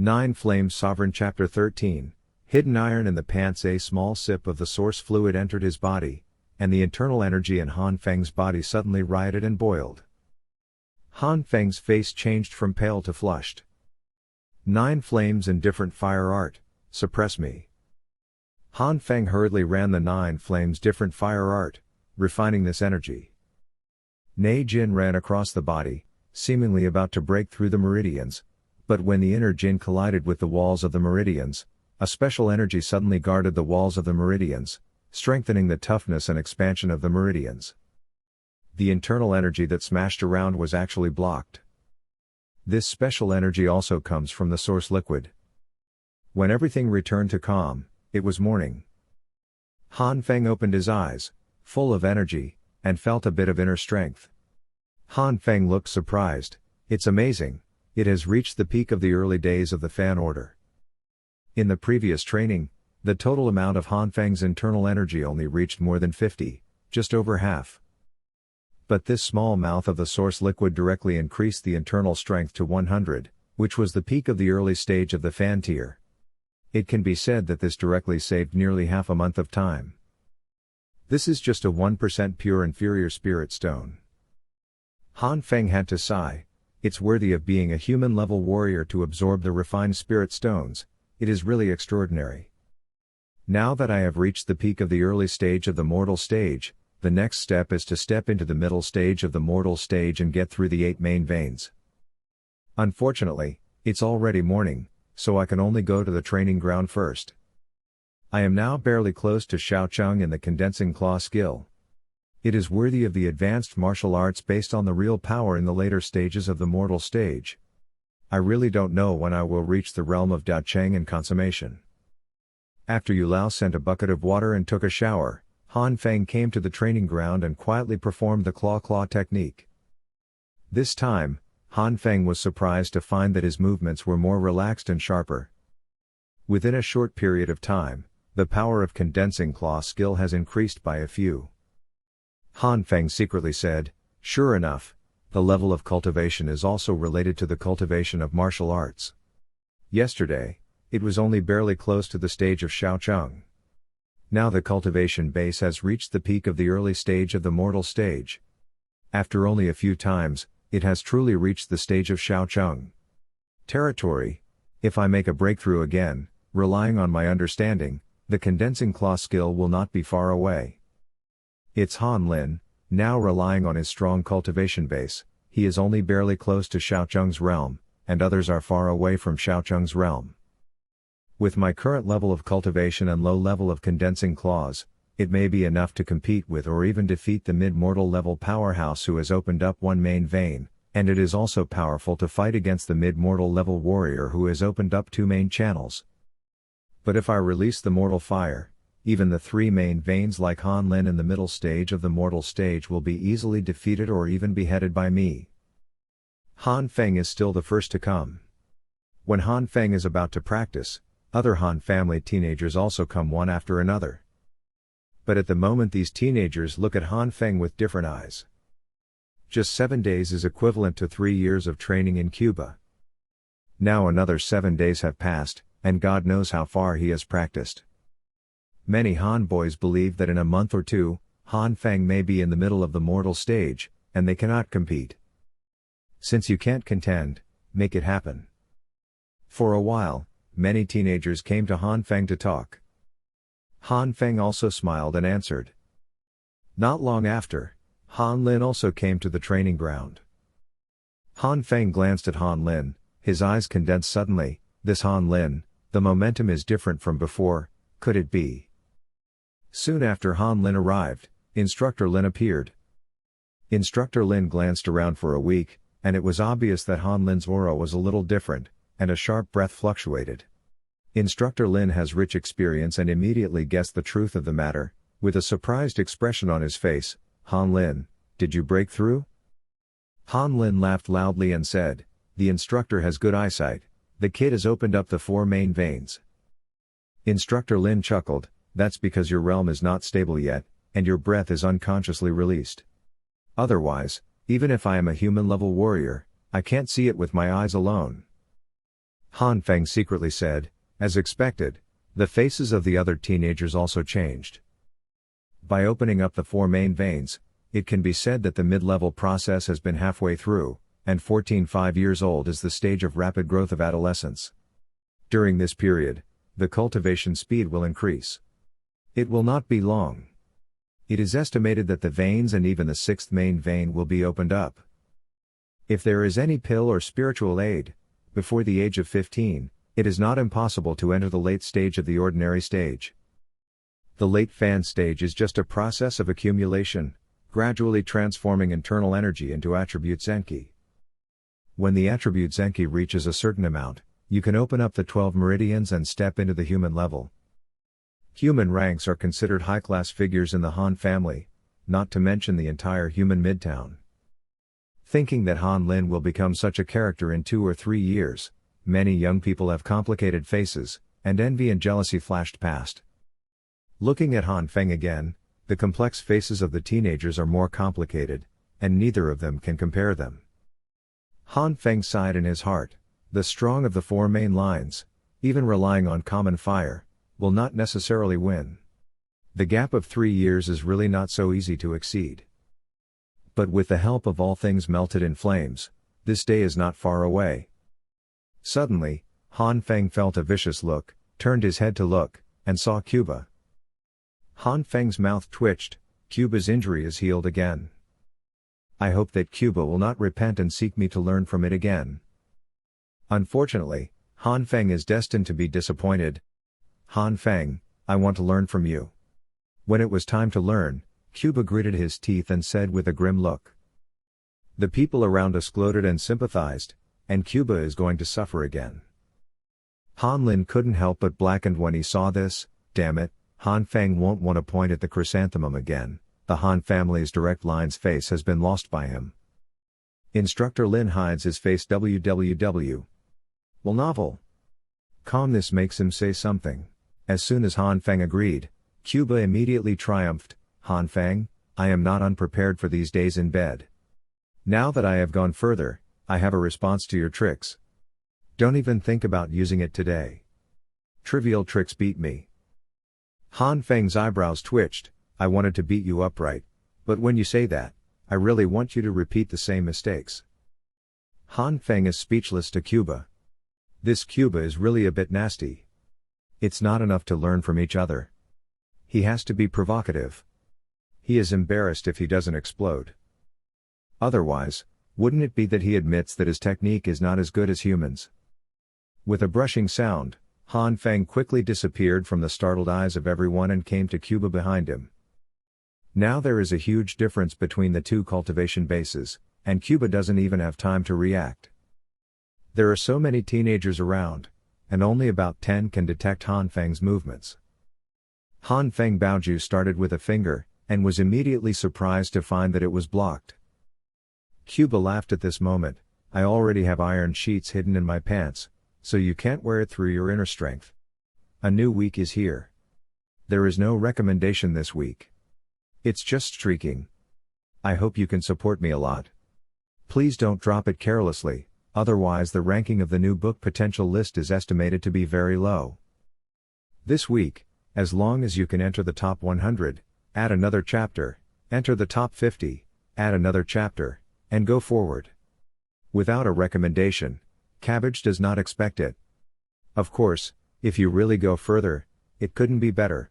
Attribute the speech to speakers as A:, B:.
A: 9 Flames Sovereign Chapter 13, Hidden Iron in the Pants. A small sip of the source fluid entered his body, and the internal energy in Han Feng's body suddenly rioted and boiled. Han Feng's face changed from pale to flushed. 9 Flames and different fire art, suppress me. Han Feng hurriedly ran the 9 Flames different fire art, refining this energy. Nei Jin ran across the body, seemingly about to break through the meridians, but when the inner Jin collided with the walls of the meridians, a special energy suddenly guarded the walls of the meridians, strengthening the toughness and expansion of the meridians. The internal energy that smashed around was actually blocked. This special energy also comes from the source liquid. When everything returned to calm, it was morning. Han Feng opened his eyes, full of energy, and felt a bit of inner strength. Han Feng looked surprised. It's amazing, it has reached the peak of the early days of the Fan Order. In the previous training, the total amount of Han Feng's internal energy only reached more than 50, just over half. But this small mouth of the source liquid directly increased the internal strength to 100, which was the peak of the early stage of the Fan tier. It can be said that this directly saved nearly half a month of time. This is just a 1% pure inferior spirit stone. Han Feng had to sigh. It's worthy of being a human-level warrior to absorb the refined spirit stones. It is really extraordinary. Now that I have reached the peak of the early stage of the mortal stage, the next step is to step into the middle stage of the mortal stage and get through the 8 main veins. Unfortunately, it's already morning, so I can only go to the training ground first. I am now barely close to Xiaocheng in the condensing claw skill. It is worthy of the advanced martial arts based on the real power in the later stages of the mortal stage. I really don't know when I will reach the realm of Daocheng and consummation. After Yu Lao sent a bucket of water and took a shower, Han Feng came to the training ground and quietly performed the claw technique. This time, Han Feng was surprised to find that his movements were more relaxed and sharper. Within a short period of time, the power of condensing claw skill has increased by a few. Han Feng secretly said, sure enough, the level of cultivation is also related to the cultivation of martial arts. Yesterday, it was only barely close to the stage of Xiaocheng. Now the cultivation base has reached the peak of the early stage of the mortal stage. After only a few times, it has truly reached the stage of Xiaocheng territory. If I make a breakthrough again, relying on my understanding, the condensing claw skill will not be far away. It's Han Lin, now relying on his strong cultivation base. He is only barely close to Xiaocheng's realm, and others are far away from Xiaocheng's realm. With my current level of cultivation and low level of condensing claws, it may be enough to compete with or even defeat the mid-mortal level powerhouse who has opened up 1 main vein, and it is also powerful to fight against the mid-mortal level warrior who has opened up 2 main channels. But if I release the mortal fire, even the 3 main veins like Han Lin in the middle stage of the mortal stage will be easily defeated or even beheaded by me. Han Feng is still the first to come. When Han Feng is about to practice, other Han family teenagers also come one after another. But at the moment these teenagers look at Han Feng with different eyes. Just 7 days is equivalent to 3 years of training in Cuba. Now another 7 days have passed, and God knows how far he has practiced. Many Han boys believe that in a month or 2, Han Feng may be in the middle of the mortal stage, and they cannot compete. Since you can't contend, make it happen. For a while, many teenagers came to Han Feng to talk. Han Feng also smiled and answered. Not long after, Han Lin also came to the training ground. Han Feng glanced at Han Lin, his eyes condensed suddenly. This Han Lin, the momentum is different from before, could it be? Soon after Han Lin arrived, Instructor Lin appeared. Instructor Lin glanced around for a week, and it was obvious that Han Lin's aura was a little different, and a sharp breath fluctuated. Instructor Lin has rich experience and immediately guessed the truth of the matter. With a surprised expression on his face, Han Lin, did you break through? Han Lin laughed loudly and said, the instructor has good eyesight, the kid has opened up the 4 main veins. Instructor Lin chuckled, that's because your realm is not stable yet, and your breath is unconsciously released. Otherwise, even if I am a human-level warrior, I can't see it with my eyes alone. Han Feng secretly said. As expected, the faces of the other teenagers also changed. By opening up the four main veins, it can be said that the mid-level process has been halfway through, and 5 years old is the stage of rapid growth of adolescence. During this period, the cultivation speed will increase. It will not be long. It is estimated that the veins and even the sixth main vein will be opened up. If there is any pill or spiritual aid, before the age of 15, it is not impossible to enter the late stage of the ordinary stage. The late fan stage is just a process of accumulation, gradually transforming internal energy into attribute Zenki. When the attribute Zenki reaches a certain amount, you can open up the 12 meridians and step into the human level. Human ranks are considered high-class figures in the Han family, not to mention the entire human midtown. Thinking that Han Lin will become such a character in 2 or 3 years, many young people have complicated faces, and envy and jealousy flashed past. Looking at Han Feng again, the complex faces of the teenagers are more complicated, and neither of them can compare them. Han Feng sighed in his heart. The strong of the four main lines, even relying on common fire, will not necessarily win. The gap of 3 years is really not so easy to exceed. But with the help of all things melted in flames, this day is not far away. Suddenly, Han Feng felt a vicious look, turned his head to look, and saw Cuba. Han Feng's mouth twitched. Cuba's injury is healed again. I hope that Cuba will not repent and seek me to learn from it again. Unfortunately, Han Feng is destined to be disappointed. Han Feng, I want to learn from you. When it was time to learn, Cuba gritted his teeth and said with a grim look. The people around us gloated and sympathized, and Cuba is going to suffer again. Han Lin couldn't help but blackened when he saw this. Damn it, Han Feng won't want to point at the chrysanthemum again. The Han family's direct line's face has been lost by him. Instructor Lin hides his face. WWW. Well, novel. Calmness makes him say something. As soon as Han Feng agreed, Cuba immediately triumphed. Han Feng, I am not unprepared for these days in bed. Now that I have gone further, I have a response to your tricks. Don't even think about using it today. Trivial tricks beat me. Han Feng's eyebrows twitched. I wanted to beat you upright, but when you say that, I really want you to repeat the same mistakes. Han Feng is speechless to Cuba. This Cuba is really a bit nasty. It's not enough to learn from each other. He has to be provocative. He is embarrassed if he doesn't explode. Otherwise, wouldn't it be that he admits that his technique is not as good as humans? With a brushing sound, Han Feng quickly disappeared from the startled eyes of everyone and came to Cuba behind him. Now there is a huge difference between the two cultivation bases, and Cuba doesn't even have time to react. There are so many teenagers around, and only about 10 can detect Han Feng's movements. Han Feng Baoju started with a finger, and was immediately surprised to find that it was blocked. Cuba laughed at this moment. I already have iron sheets hidden in my pants, so you can't wear it through your inner strength. A new week is here. There is no recommendation this week. It's just streaking. I hope you can support me a lot. Please don't drop it carelessly, otherwise the ranking of the new book potential list is estimated to be very low. This week, as long as you can enter the top 100, add another chapter, enter the top 50, add another chapter, and go forward. Without a recommendation, Cabbage does not expect it. Of course, if you really go further, it couldn't be better.